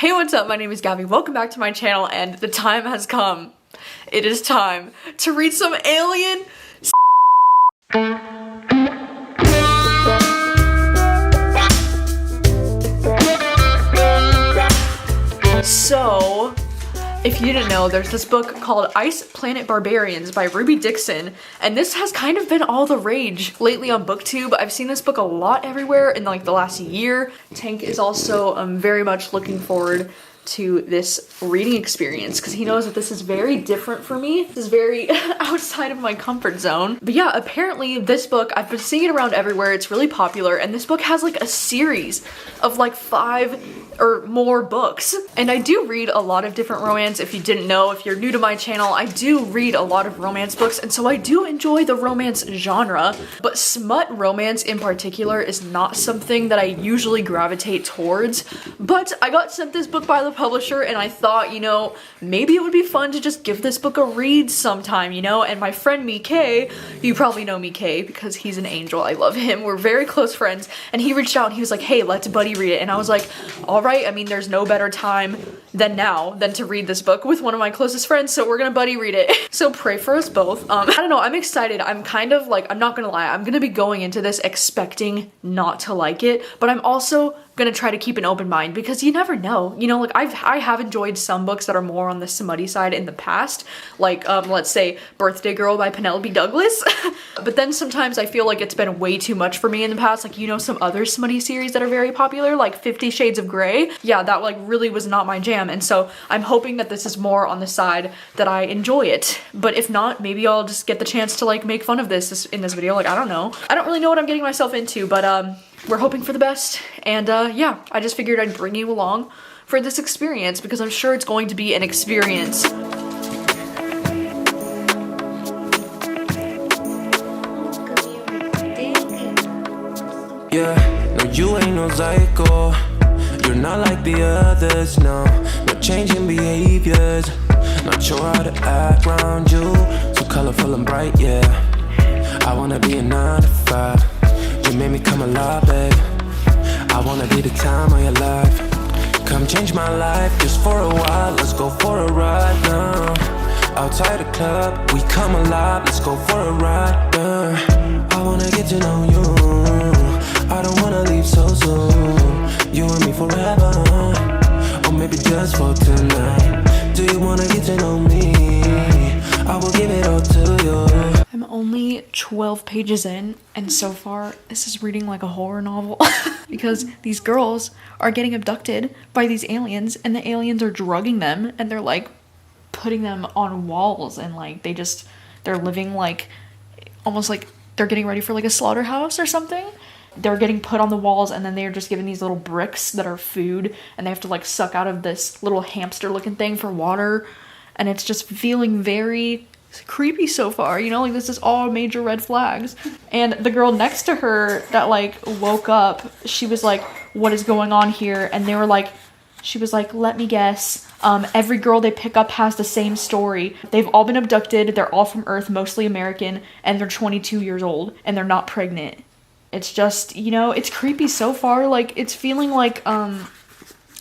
Hey, what's up? My name is Gabby. Welcome back to my channel, and the time has come. It is time to read some alien So, if you didn't know, there's this book called Ice Planet Barbarians by Ruby Dixon, and this has kind of been all the rage lately on booktube. I've seen this book a lot everywhere in like the last year. Tank is also very much looking forward to this reading experience because he knows that this is very different for me. This is very outside of my comfort zone. But yeah, apparently this book, I've been seeing it around everywhere. It's really popular, and this book has like a series of like 5 or more books. And I do read a lot of different romance. If you didn't know, if you're new to my channel, I do read a lot of romance books, and so I do enjoy the romance genre, but smut romance in particular is not something that I usually gravitate towards. But I got sent this book by the publisher, and I thought, you know, maybe it would be fun to just give this book a read sometime, you know. And my friend Mike, you probably know Mike because he's an angel. I love him. We're very close friends, and he reached out and he was like, hey, let's buddy read it. And I was like, all right. I mean, there's no better time than now than to read this book with one of my closest friends, so we're gonna buddy read it. So pray for us both. I don't know, I'm excited. I'm kind of like, I'm not gonna lie, I'm gonna be going into this expecting not to like it, but I'm also gonna try to keep an open mind because you never know. You know, like I have enjoyed some books that are more on the smutty side in the past, like let's say Birthday Girl by Penelope Douglas. But then sometimes I feel like it's been way too much for me in the past. Like, you know, some other smutty series that are very popular, like 50 Shades of Grey. Yeah, that like really was not my jam, and so I'm hoping that this is more on the side that I enjoy it. But if not, maybe I'll just get the chance to like make fun of this in this video. Like, I don't know. I don't really know what I'm getting myself into, but we're hoping for the best. And yeah, I just figured I'd bring you along for this experience because I'm sure it's going to be an experience. Yeah, no, you ain't no psycho. You're not like the others, no. No changing behaviors. Not sure how to act around you. So colorful and bright, yeah. I wanna be a 9 to 5. You made me come alive, babe. I wanna be the time of your life. Come change my life just for a while. Let's go for a ride now. Outside the club, we come alive. Let's go for a ride, yeah. I wanna get to know you. I don't wanna leave so soon. You and me forever, or maybe just for tonight. Do you wanna get to know me? I will give it all to you. I'm only 12 pages in, and so far this is reading like a horror novel because these girls are getting abducted by these aliens, and the aliens are drugging them, and they're like putting them on walls, and like they're living like almost like they're getting ready for like a slaughterhouse or something. They're getting put on the walls, and then they're just given these little bricks that are food, and they have to like suck out of this little hamster looking thing for water, and it's just feeling very creepy so far, you know, like this is all major red flags. And the girl next to her that like woke up, she was like, what is going on here? And they were like, she was like, let me guess, every girl they pick up has the same story. They've all been abducted, they're all from Earth, mostly American, and they're 22 years old, and they're not pregnant. It's just, you know, it's creepy so far. Like, it's feeling like, I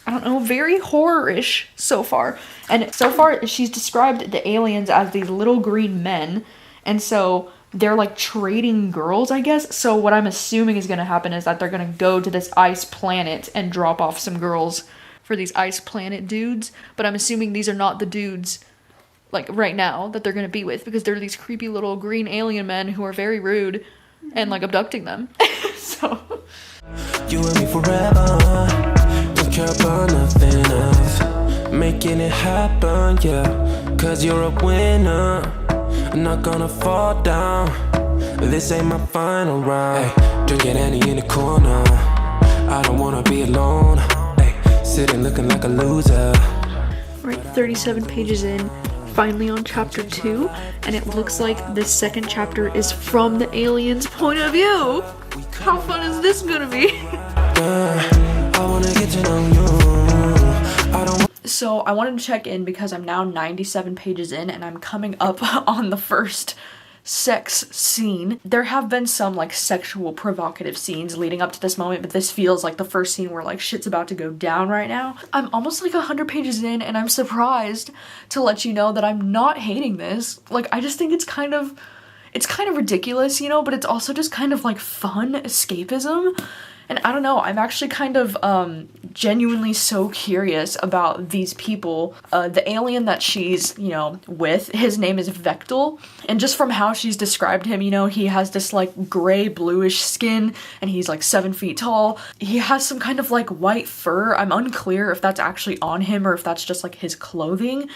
don't know, very horror-ish so far. And so far, she's described the aliens as these little green men. And so they're like trading girls, I guess. So what I'm assuming is going to happen is that they're going to go to this ice planet and drop off some girls for these ice planet dudes. But I'm assuming these are not the dudes, like, right now that they're going to be with, because they're these creepy little green alien men who are very rude and like abducting them. So you and me forever, don't care about nothing else. Making it happen, yeah. Cause you're a winner. I'm not gonna fall down. This ain't my final round. Hey, drinking Annie in the corner. I don't wanna be alone. Hey, sitting looking like a loser. Right, 37 pages in, finally on chapter 2, and it looks like the second chapter is from the aliens' point of view. How fun is this gonna be? I wanna get to know you. So I wanted to check in because I'm now 97 pages in, and I'm coming up on the first sex scene. There have been some like sexual provocative scenes leading up to this moment, but this feels like the first scene where like shit's about to go down right now. I'm almost like 100 pages in and I'm surprised to let you know that I'm not hating this. Like, I just think it's kind of ridiculous, you know, but it's also just kind of like fun escapism. And I don't know, I'm actually kind of genuinely so curious about these people. The alien that she's, you know, with, his name is Vectel. And just from how she's described him, you know, he has this like gray bluish skin and he's like 7 feet tall. He has some kind of like white fur. I'm unclear if that's actually on him or if that's just like his clothing.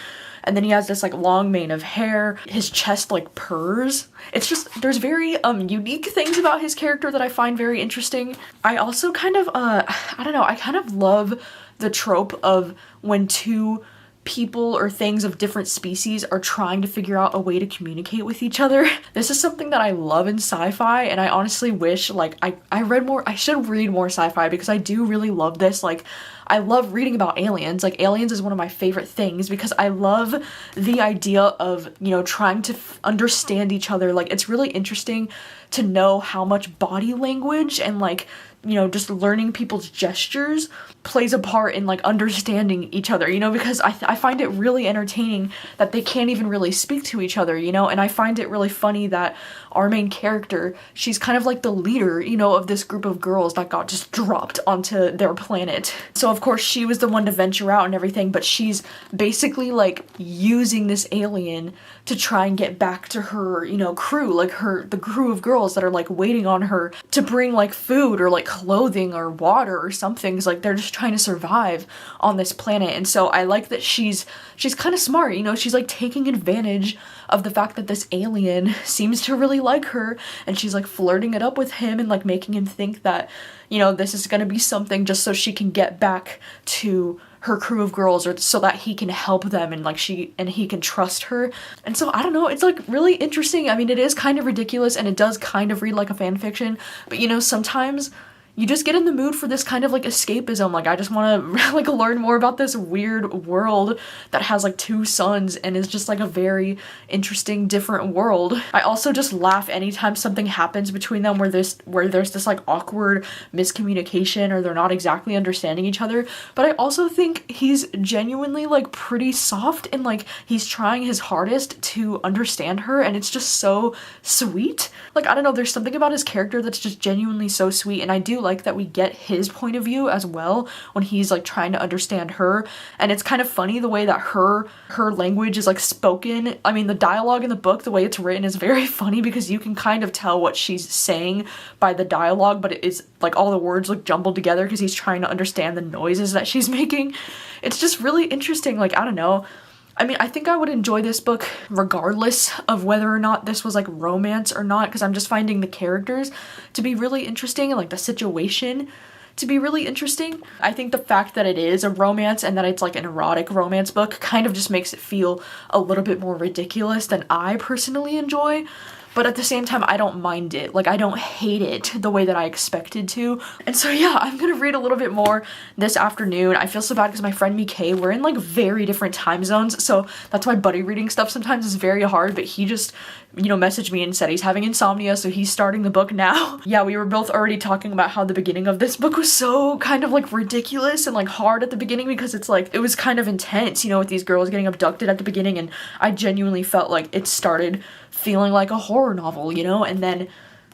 And then he has this like long mane of hair. His chest like purrs. It's just, there's very unique things about his character that I find very interesting. I also kind of, I don't know, I kind of love the trope of when two people or things of different species are trying to figure out a way to communicate with each other. This is something that I love in sci-fi, and I honestly wish like I should read more sci-fi because I do really love this. Like, I love reading about aliens. Like, aliens is one of my favorite things because I love the idea of, you know, trying to understand each other. Like, it's really interesting to know how much body language and like, you know, just learning people's gestures plays a part in like understanding each other, you know, because I find it really entertaining that they can't even really speak to each other, you know, and I find it really funny that our main character, she's kind of like the leader, you know, of this group of girls that got just dropped onto their planet. So of course she was the one to venture out and everything, but she's basically like using this alien to try and get back to her, you know, crew, like the crew of girls that are like waiting on her to bring like food or like clothing or water or something. Cause like they're just trying to survive on this planet. And so I like that she's kind of smart, you know, she's like taking advantage of the fact that this alien seems to really like her, and she's like flirting it up with him and like making him think that, you know, this is gonna be something just so she can get back to her crew of girls, or so that he can help them and like he can trust her. And so I don't know, it's like really interesting. I mean, it is kind of ridiculous and it does kind of read like a fan fiction, but you know, sometimes you just get in the mood for this kind of like escapism. Like, I just want to like learn more about this weird world that has like two suns and is just like a very interesting different world. I also just laugh anytime something happens between them where there's this like awkward miscommunication or they're not exactly understanding each other. But I also think he's genuinely like pretty soft and like he's trying his hardest to understand her, and it's just so sweet. Like, I don't know, there's something about his character that's just genuinely so sweet, and I do like that we get his point of view as well when he's like trying to understand her. And it's kind of funny the way that her language is like spoken. I mean, the dialogue in the book, the way it's written is very funny because you can kind of tell what she's saying by the dialogue, but it's like all the words look jumbled together because he's trying to understand the noises that she's making. It's just really interesting. Like, I don't know, I mean, I think I would enjoy this book regardless of whether or not this was like romance or not, because I'm just finding the characters to be really interesting and like the situation to be really interesting. I think the fact that it is a romance and that it's like an erotic romance book kind of just makes it feel a little bit more ridiculous than I personally enjoy. But at the same time, I don't mind it. Like, I don't hate it the way that I expected to. And so yeah, I'm gonna read a little bit more this afternoon. I feel so bad because my friend Mikay, we're in like very different time zones, so that's why buddy reading stuff sometimes is very hard, but he just, you know, messaged me and said he's having insomnia, so he's starting the book now. Yeah, we were both already talking about how the beginning of this book was so kind of like ridiculous and like hard at the beginning because it's like, it was kind of intense, you know, with these girls getting abducted at the beginning, and I genuinely felt like it started feeling like a horror novel, you know, and then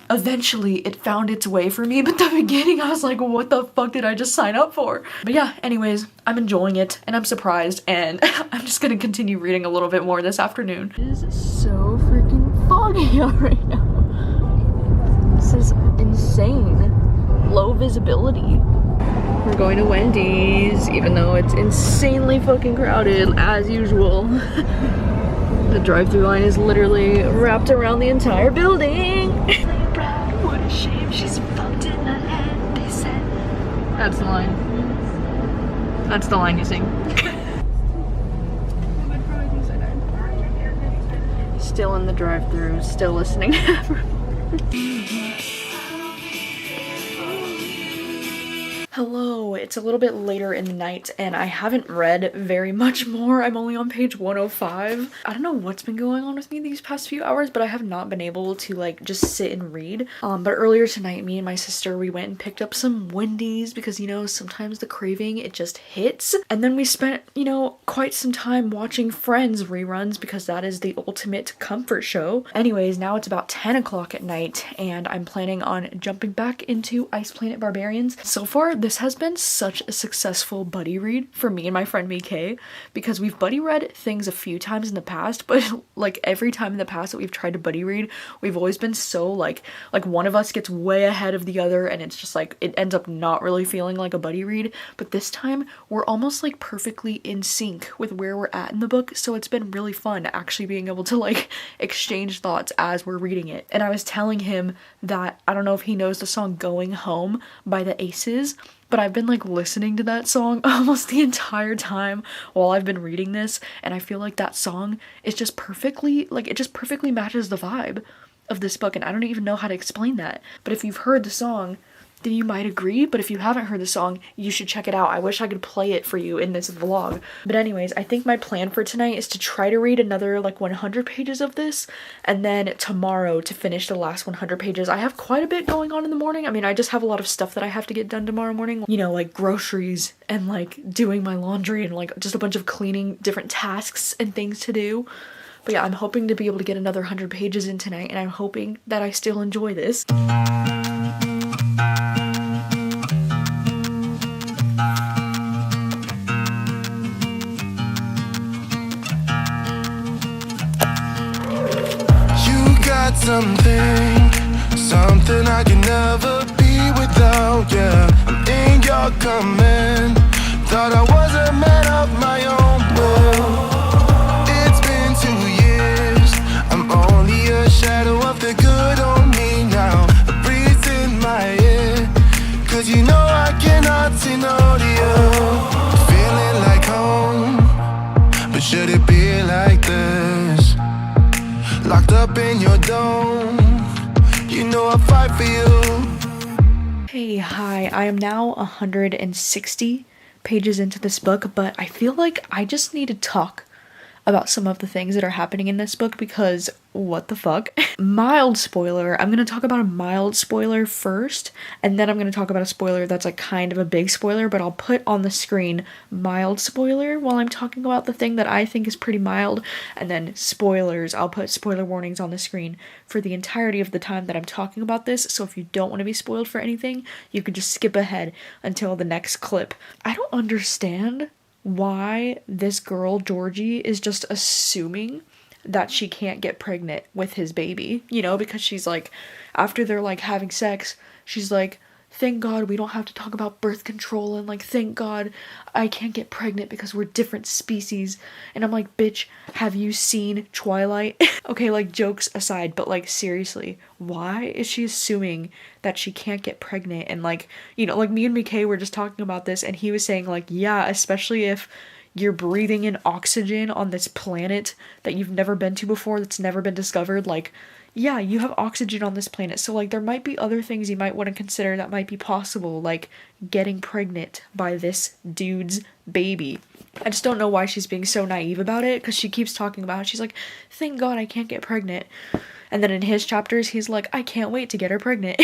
eventually it found its way for me, but the beginning I was like, what the fuck did I just sign up for? But yeah, anyways, I'm enjoying it and I'm surprised, and I'm just gonna continue reading a little bit more this afternoon. It is so freaking foggy out right now. This is insane. Low visibility. We're going to Wendy's, even though it's insanely fucking crowded as usual. The drive-thru line is literally wrapped around the entire building. What a shame, she's fucked in the head, they said. That's the line. That's the line you sing. Still in the drive-thru, still listening to Hello, it's a little bit later in the night and I haven't read very much more. I'm only on page 105. I don't know what's been going on with me these past few hours, but I have not been able to like just sit and read. But earlier tonight, me and my sister, we went and picked up some Wendy's because, you know, sometimes the craving, it just hits. And then we spent, you know, quite some time watching Friends reruns because that is the ultimate comfort show. Anyways, now it's about 10 o'clock at night and I'm planning on jumping back into Ice Planet Barbarians. So far, this has been such a successful buddy read for me and my friend MK because we've buddy read things a few times in the past, but like every time in the past that we've tried to buddy read, we've always been so like one of us gets way ahead of the other and it's just like it ends up not really feeling like a buddy read. But this time we're almost like perfectly in sync with where we're at in the book, so it's been really fun actually being able to like exchange thoughts as we're reading it. And I was telling him that I don't know if he knows the song Going Home by the Aces, but I've been like listening to that song almost the entire time while I've been reading this, and I feel like that song is just perfectly, like it just perfectly matches the vibe of this book, and I don't even know how to explain that. But if you've heard the song, then you might agree, but if you haven't heard the song, you should check it out. I wish I could play it for you in this vlog. But anyways, I think my plan for tonight is to try to read another like 100 pages of this, and then tomorrow to finish the last 100 pages. I have quite a bit going on in the morning. I mean, I just have a lot of stuff that I have to get done tomorrow morning. You know, like groceries and like doing my laundry and like just a bunch of cleaning, different tasks and things to do. But yeah, I'm hoping to be able to get another 100 pages in tonight, and I'm hoping that I still enjoy this. Something I can never be without, yeah. I'm in your command. Thought I was a man of my own, but it's been 2 years. I'm only a shadow of the good on me now. A breeze in my ear, cause you know I cannot say no to you. Feeling like home, but should it be like this? Locked up in your dome, you know I fight for you. Hey, hi, I am now 160 pages into this book, but I feel like I just need to talk about some of the things that are happening in this book because what the fuck? Mild spoiler. I'm gonna talk about a mild spoiler first, and then I'm gonna talk about a spoiler that's like kind of a big spoiler, but I'll put on the screen mild spoiler while I'm talking about the thing that I think is pretty mild, and then spoilers. I'll put spoiler warnings on the screen for the entirety of the time that I'm talking about this, so if you don't want to be spoiled for anything, you can just skip ahead until the next clip. I don't understand why this girl, Georgie, is just assuming that she can't get pregnant with his baby, you know, because she's like, after they're like having sex, she's like, thank God we don't have to talk about birth control, and like, thank God I can't get pregnant because we're different species. And I'm like, bitch, have you seen Twilight? Okay, like, jokes aside, but like, seriously, why is she assuming that she can't get pregnant? And like, you know, like me and MK were just talking about this, and he was saying like, yeah, especially if you're breathing in oxygen on this planet that you've never been to before, that's never been discovered, like, yeah, you have oxygen on this planet, so like there might be other things you might want to consider that might be possible, like getting pregnant by this dude's baby. I just don't know why she's being so naive about it, because she keeps talking about it. She's like, thank God I can't get pregnant. And then in his chapters, he's like, I can't wait to get her pregnant.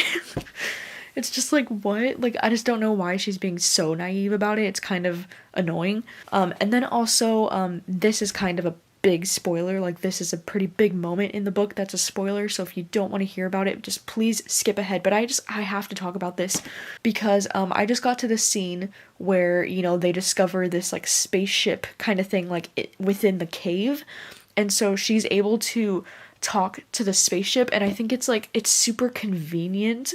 It's just like, what? Like, I just don't know why she's being so naive about it. It's kind of annoying. And then also, this is kind of a big spoiler. Like, this is a pretty big moment in the book that's a spoiler, so if you don't want to hear about it, just please skip ahead. But I have to talk about this because I just got to this scene where, you know, they discover this like spaceship kind of thing like within the cave, and so she's able to talk to the spaceship, and I think it's like, it's super convenient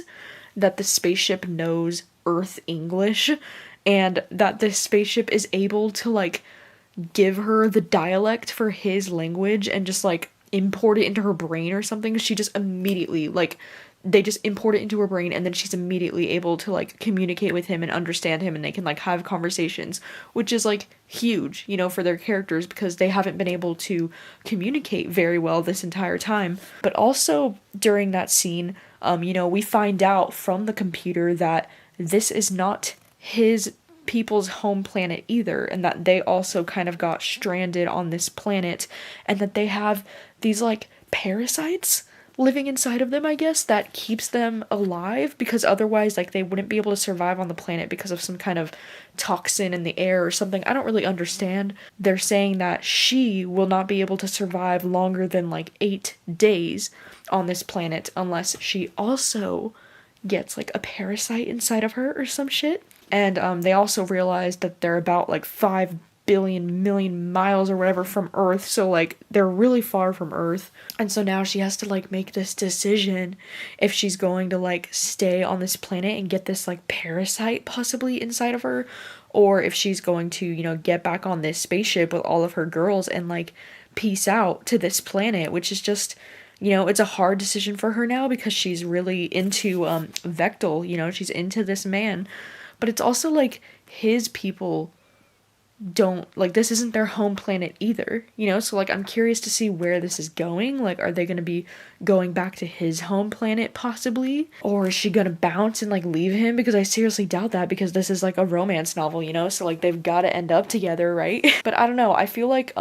that the spaceship knows Earth English, and that the spaceship is able to like give her the dialect for his language and just like import it into her brain or something. She just immediately, like, they just import it into her brain, and then she's immediately able to like communicate with him and understand him, and they can like have conversations, which is like huge, you know, for their characters, because they haven't been able to communicate very well this entire time. But also during that scene, you know, we find out from the computer that this is not his people's home planet either, and that they also kind of got stranded on this planet, and that they have these like parasites living inside of them, I guess, that keeps them alive, because otherwise like they wouldn't be able to survive on the planet because of some kind of toxin in the air or something. I don't really understand. They're saying that she will not be able to survive longer than like 8 days on this planet unless she also gets like a parasite inside of her or some shit. And they also realized that they're about like 5 billion million miles or whatever from Earth, so like they're really far from Earth. And so now she has to like make this decision if she's going to like stay on this planet and get this like parasite possibly inside of her, or if she's going to, you know, get back on this spaceship with all of her girls and like peace out to this planet, which is just, you know, it's a hard decision for her now because she's really into Vectel, you know, she's into this man. But it's also like his people don't, like, this isn't their home planet either, you know? So like I'm curious to see where this is going. Like, are they going to be going back to his home planet possibly, or is she going to bounce and like leave him? Because I seriously doubt that, because this is like a romance novel, you know, so like they've got to end up together, right? But I don't know, I feel like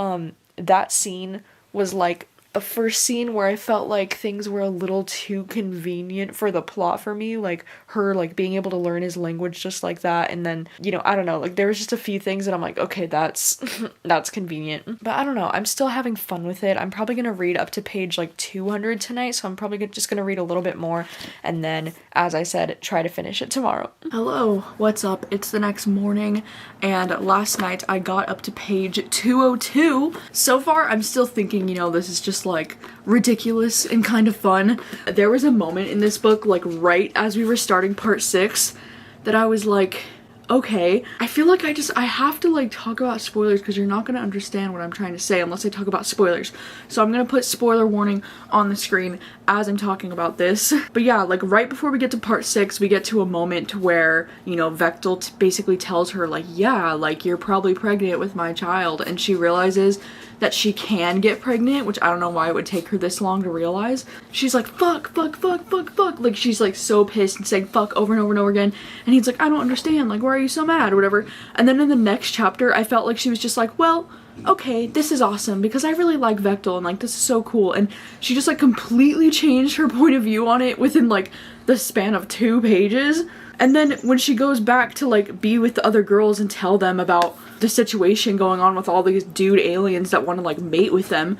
that scene was like a first scene where I felt like things were a little too convenient for the plot for me, like her like being able to learn his language just like that, and then, you know, I don't know, like there was just a few things that I'm like, okay, that's that's convenient. But I don't know, I'm still having fun with it. I'm probably gonna read up to page like 200 tonight, so I'm probably just gonna read a little bit more, and then, as I said, try to finish it tomorrow. Hello, what's up? It's the next morning, and last night I got up to page 202. So far I'm still thinking, you know, this is just like ridiculous and kind of fun. There was a moment in this book, like right as we were starting part 6, that I was like, okay, I feel like I have to like talk about spoilers because you're not going to understand what I'm trying to say unless I talk about spoilers. So I'm going to put spoiler warning on the screen as I'm talking about this. But yeah, like right before we get to part 6, we get to a moment where, you know, Vectel basically tells her like, yeah, like you're probably pregnant with my child, and she realizes that she can get pregnant, which I don't know why it would take her this long to realize. She's like, fuck, fuck, fuck, fuck, fuck. Like, she's like so pissed and saying fuck over and over and over again. And he's like, I don't understand. Like, why are you so mad or whatever? And then in the next chapter, I felt like she was just like, well, okay, this is awesome because I really like Vectel and like this is so cool. And she just like completely changed her point of view on it within like the span of 2 pages. And then when she goes back to like be with the other girls and tell them about the situation going on with all these dude aliens that want to like mate with them,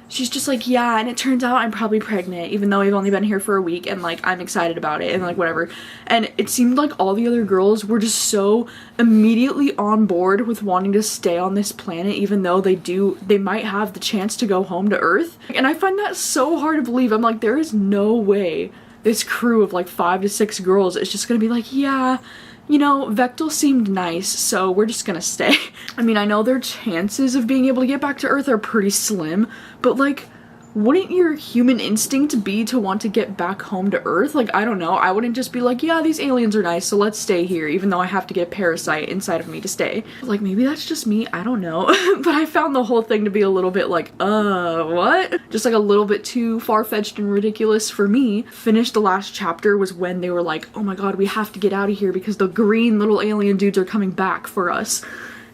she's just like, yeah, and it turns out I'm probably pregnant, even though we've only been here for a week, and like I'm excited about it and like whatever. And it seemed like all the other girls were just so immediately on board with wanting to stay on this planet, even though they might have the chance to go home to Earth. And I find that so hard to believe. I'm like, there is no way this crew of like 5 to 6 girls is just gonna be like, yeah, you know, Vectel seemed nice, so we're just gonna stay. I mean, I know their chances of being able to get back to Earth are pretty slim, but like, wouldn't your human instinct be to want to get back home to Earth? Like, I don't know, I wouldn't just be like, yeah, these aliens are nice, so let's stay here, even though I have to get a parasite inside of me to stay. Like, maybe that's just me, I don't know. But I found the whole thing to be a little bit like, what? Just like a little bit too far-fetched and ridiculous for me. Finished the last chapter was when they were like, oh my god, we have to get out of here because the green little alien dudes are coming back for us.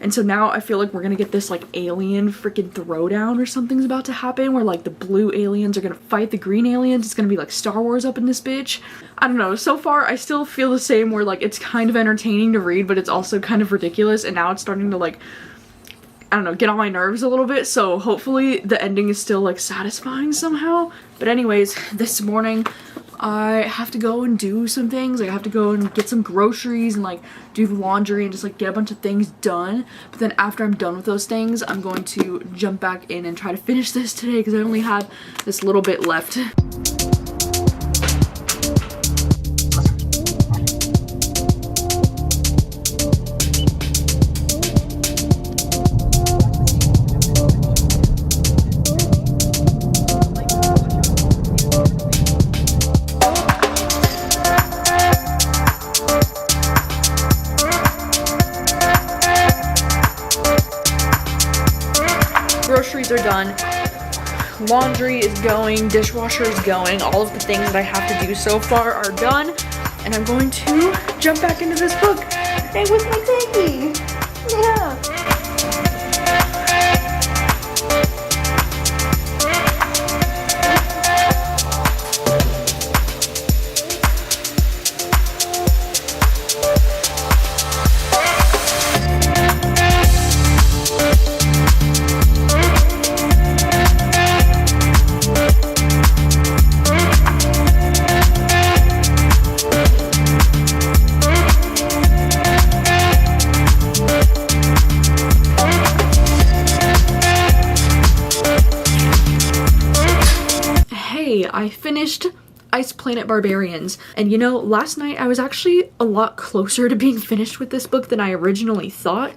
And so now I feel like we're gonna get this like alien freaking throwdown or something's about to happen where like the blue aliens are gonna fight the green aliens. It's gonna be like Star Wars up in this bitch. I don't know, so far I still feel the same where like it's kind of entertaining to read, but it's also kind of ridiculous, and now it's starting to like, I don't know, get on my nerves a little bit, so hopefully the ending is still like satisfying somehow. But anyways, this morning I have to go and do some things. Like, I have to go and get some groceries and like do the laundry and just like get a bunch of things done. But then after I'm done with those things, I'm going to jump back in and try to finish this today because I only have this little bit left. Groceries are done, laundry is going, dishwasher is going, all of the things that I have to do so far are done, and I'm going to jump back into this book. It was my thingy. Yeah. I finished Ice Planet Barbarians, and you know, last night I was actually a lot closer to being finished with this book than I originally thought,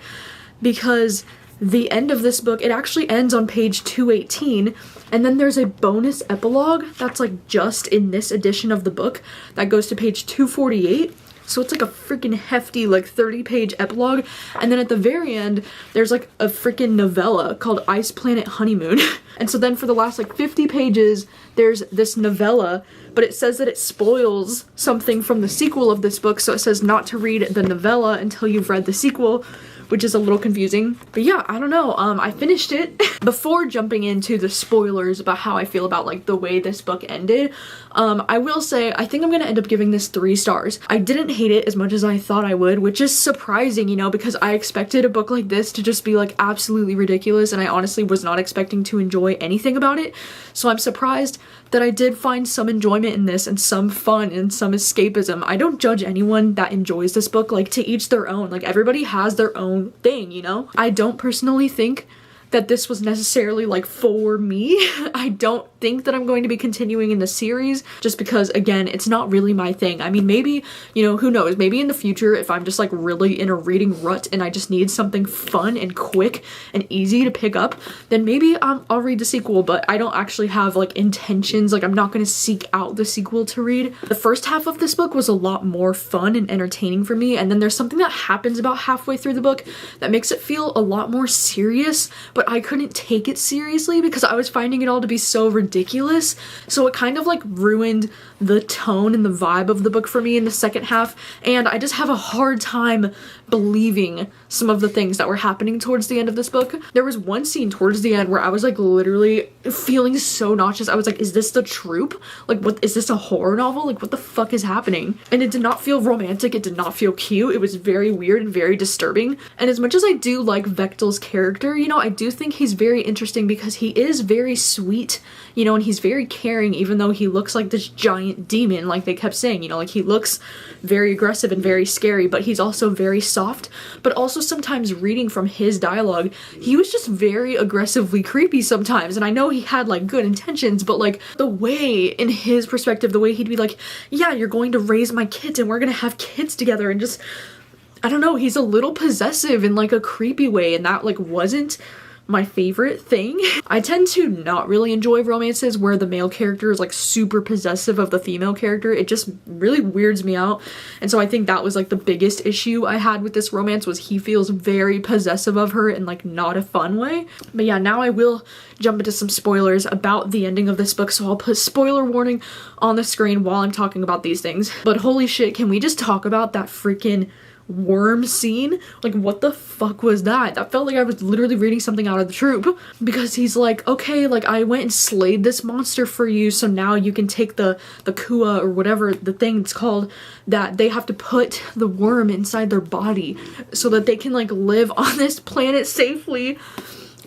because the end of this book, it actually ends on page 218, and then there's a bonus epilogue that's like just in this edition of the book that goes to page 248. So it's like a freaking hefty, like 30-page epilogue. And then at the very end, there's like a freaking novella called Ice Planet Honeymoon. And so then for the last like 50 pages, there's this novella, but it says that it spoils something from the sequel of this book. So it says not to read the novella until you've read the sequel, which is a little confusing. But yeah, I don't know, I finished it. Before jumping into the spoilers about how I feel about like the way this book ended, I will say I think I'm gonna end up giving this 3 stars. I didn't hate it as much as I thought I would, which is surprising, you know, because I expected a book like this to just be like absolutely ridiculous, and I honestly was not expecting to enjoy anything about it. So I'm surprised that I did find some enjoyment in this and some fun and some escapism. I don't judge anyone that enjoys this book, like to each their own. Like everybody has their own thing, you know? I don't personally think that this was necessarily like for me. I don't think that I'm going to be continuing in the series just because, again, it's not really my thing. I mean, maybe, you know, who knows, maybe in the future if I'm just like really in a reading rut and I just need something fun and quick and easy to pick up, then maybe I'll read the sequel, but I don't actually have like intentions, like I'm not going to seek out the sequel to read. The first half of this book was a lot more fun and entertaining for me, and then there's something that happens about halfway through the book that makes it feel a lot more serious, but I couldn't take it seriously because I was finding it all to be so ridiculous. So it kind of like ruined the tone and the vibe of the book for me in the second half, and I just have a hard time believing some of the things that were happening towards the end of this book. There was one scene towards the end where I was like literally feeling so nauseous. I was like, is this the Troop? Like, what is this, a horror novel? Like, what the fuck is happening? And it did not feel romantic, it did not feel cute. It was very weird and very disturbing. And as much as I do like Vechtel's character, you know, I do think he's very interesting because he is very sweet, you know, and he's very caring, even though he looks like this giant demon, like they kept saying, you know, like he looks very aggressive and very scary, but he's also very soft. But also sometimes reading from his dialogue, he was just very aggressively creepy sometimes, and I know he had like good intentions, but like the way, in his perspective, the way he'd be like, yeah, you're going to raise my kids and we're gonna have kids together, and just, I don't know, he's a little possessive in like a creepy way, and that like wasn't my favorite thing. I tend to not really enjoy romances where the male character is like super possessive of the female character. It just really weirds me out. And so I think that was like the biggest issue I had with this romance, was he feels very possessive of her in like not a fun way. But yeah, now I will jump into some spoilers about the ending of this book, so I'll put spoiler warning on the screen while I'm talking about these things. But holy shit, can we just talk about that freaking worm scene? Like, what the fuck was that? That felt like I was literally reading something out of the Troop, because he's like, okay, like I went and slayed this monster for you, so now you can take the kua or whatever the thing it's called, that they have to put the worm inside their body so that they can like live on this planet safely.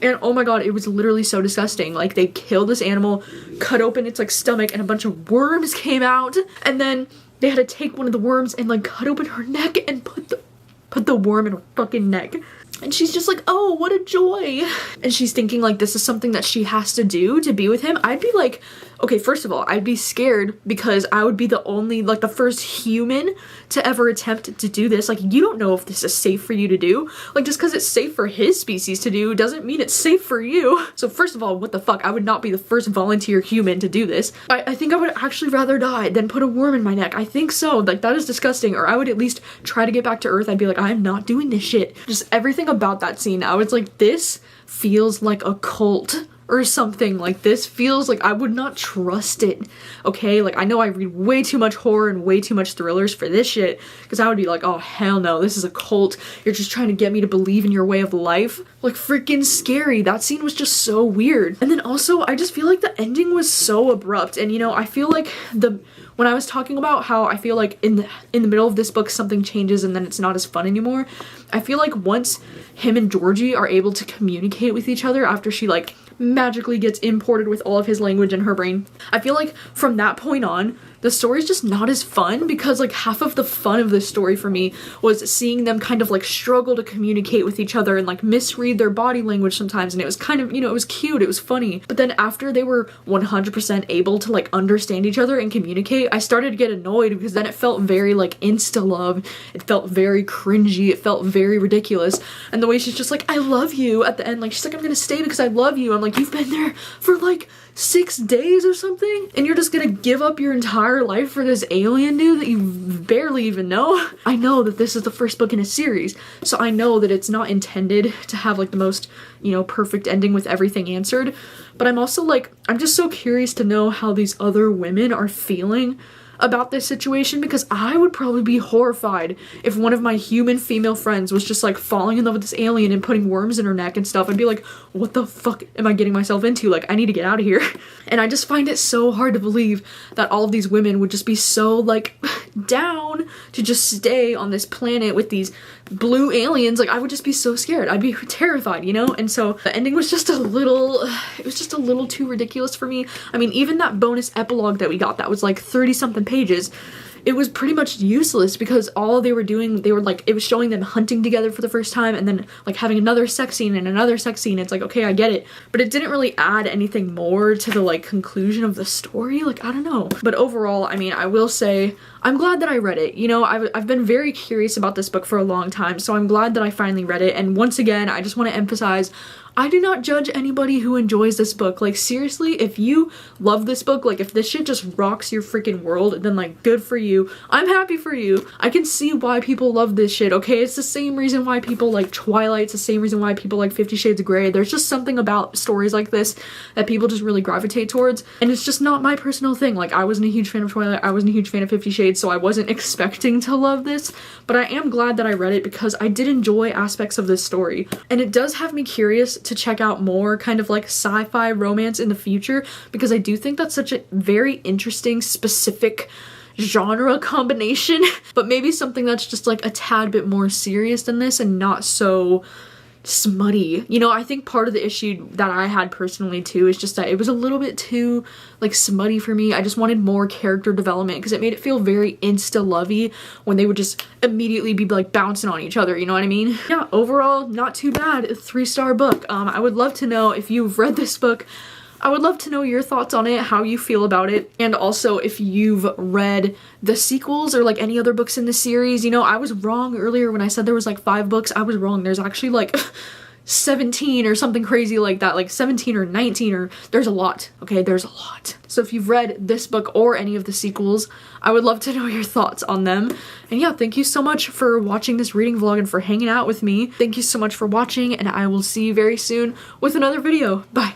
And oh my god, it was literally so disgusting. Like, they killed this animal, cut open its like stomach, and a bunch of worms came out, and then they had to take one of the worms and like cut open her neck and put the worm in her fucking neck. And she's just like, oh, what a joy. And she's thinking like this is something that she has to do to be with him. I'd be like, okay, first of all, I'd be scared because I would be the only, like the first human to ever attempt to do this. Like, you don't know if this is safe for you to do. Like, just because it's safe for his species to do doesn't mean it's safe for you. So first of all, what the fuck? I would not be the first volunteer human to do this. I think I would actually rather die than put a worm in my neck. I think so. Like, that is disgusting. Or I would at least try to get back to Earth. I'd be like, I'm not doing this shit. Just everything about that scene, I was like, this feels like a cult or something. Like, this feels like I would not trust it, okay? Like, I know I read way too much horror and way too much thrillers for this shit, because I would be like, oh hell no, this is a cult, you're just trying to get me to believe in your way of life. Like, freaking scary. That scene was just so weird. And then also, I just feel like the ending was so abrupt, and you know, I feel like when I was talking about how I feel like in the middle of this book something changes and then it's not as fun anymore, I feel like once him and Georgie are able to communicate with each other after she like magically gets imported with all of his language in her brain, I feel like from that point on the story's just not as fun, because like half of the fun of this story for me was seeing them kind of like struggle to communicate with each other and like misread their body language sometimes, and it was kind of, you know, it was cute, it was funny. But then after they were 100% able to like understand each other and communicate, I started to get annoyed, because then it felt very like insta-love, it felt very cringy, it felt very ridiculous. And the way she's just like, I love you at the end, like she's like, I'm gonna stay because I love you. I'm like, you've been there for like 6 days or something, and you're just gonna give up your entire life for this alien dude that you barely even know? I know that this is the first book in a series, so I know that it's not intended to have like the most, you know, perfect ending with everything answered, but I'm also like, I'm just so curious to know how these other women are feeling about this situation, because I would probably be horrified if one of my human female friends was just like falling in love with this alien and putting worms in her neck and stuff. I'd be like, what the fuck am I getting myself into? Like, I need to get out of here. And I just find it so hard to believe that all of these women would just be so like down to just stay on this planet with these blue aliens. Like, I would just be so scared. I'd be terrified, you know? And so the ending was just a little, it was just a little too ridiculous for me. I mean, even that bonus epilogue that we got, that was like 30 something pages, it was pretty much useless, because all they were doing, they were like, it was showing them hunting together for the first time and then like having another sex scene and another sex scene. It's like, okay, I get it, but it didn't really add anything more to the like conclusion of the story. Like, I don't know. But overall, I mean, I will say I'm glad that I read it. You know, I've been very curious about this book for a long time, so I'm glad that I finally read it. And once again, I just want to emphasize, I do not judge anybody who enjoys this book. Like, seriously, if you love this book, like if this shit just rocks your freaking world, then like good for you. I'm happy for you. I can see why people love this shit, okay? It's the same reason why people like Twilight, it's the same reason why people like 50 Shades of Grey. There's just something about stories like this that people just really gravitate towards, and it's just not my personal thing. Like, I wasn't a huge fan of Twilight, I wasn't a huge fan of 50 Shades, so I wasn't expecting to love this, but I am glad that I read it because I did enjoy aspects of this story. And it does have me curious to check out more kind of like sci-fi romance in the future, because I do think that's such a very interesting, specific genre combination, but maybe something that's just like a tad bit more serious than this and not so smutty. You know, I think part of the issue that I had personally too is just that it was a little bit too like smutty for me. I just wanted more character development, because it made it feel very insta-lovey when they would just immediately be like bouncing on each other, you know what I mean? Yeah, overall, not too bad. A 3-star book. I would love to know if you've read this book. I would love to know your thoughts on it, how you feel about it, and also if you've read the sequels or like any other books in the series. You know, I was wrong earlier when I said there was like 5 books. I was wrong. There's actually like 17 or something crazy like that, like 17 or 19, or there's a lot, okay? There's a lot. So if you've read this book or any of the sequels, I would love to know your thoughts on them. And yeah, thank you so much for watching this reading vlog and for hanging out with me. Thank you so much for watching, and I will see you very soon with another video. Bye.